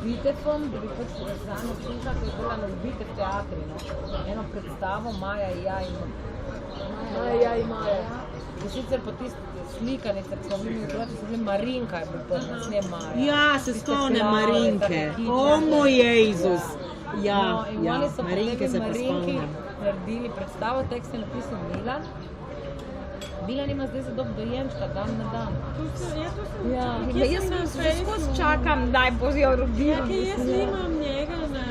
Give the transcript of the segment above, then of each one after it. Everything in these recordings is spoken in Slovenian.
Bitefom, da bi pač zame služila, ki je bila na Bitev teatri, no. Eno predstavo Maja in ja in Maja. In sicer po tisti slikanice, ki smo bili so bili Marinka, je bil prvi, ne Maja. Ja, se spomnim Marinke. O moj Jezus. Ja, in ja, oni so Marinke se pa Marinki spomnim. naredili predstavo, tekst je napisal Milan. Milan ima zdaj za dob dojenčka, dan na dan. Ja, jaz že skozi čakam, daj bojo rodili. Ja, jaz nimam njega na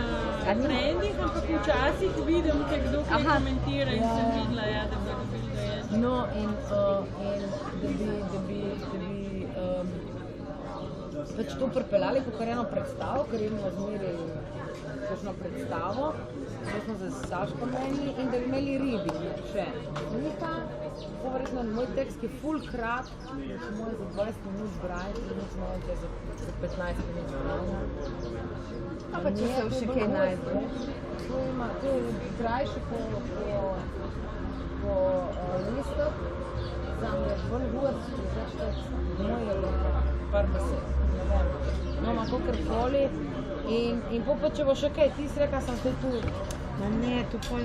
trendih, ampak včasih vidim, kaj kdo kaj komentira in sem videla, ja, da bo dobili dojenčka. No, in da bi pač to pripeljali kot eno predstavo, ker imamo zmeraj kakšno predstavo, to smo za Saško menili, in da bi imeli ribi še. Nika, to verjetno moj tekst je ful krat, moj za 20 minut brajati, in nič moj za 15 minut brajati. A pa če se še kaj najde. To je krajše po listah, sam je bolj gud, več tekst, moj je par besed, ne vem. No, ima kakorkoli. In pa če bo še kaj, ti si rekla, sem zdaj tu. Ma ne, to pol...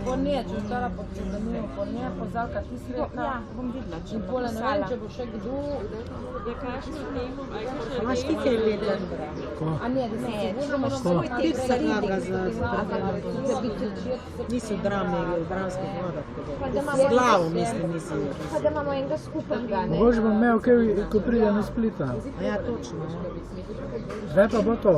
Po ne, če ostala pod pseudonimom, po ne, Pozalka, ti si rekla. Ja, bom videla, če In bo pole ne vem, pisala. če bo še kdo. Ja, kakšno temo, aj kakšno Imaš ti kaj vedeti? A ne, da si sigurno moram svoj Ti tekst se vlaga za niso drame, dramske voda. Z glavo, mislim, nisi. Pa da imamo enega skupnega, ne? Mogoče bom imel kaj, ko pride na Splita. Ja, točno. Zdaj pa bo to.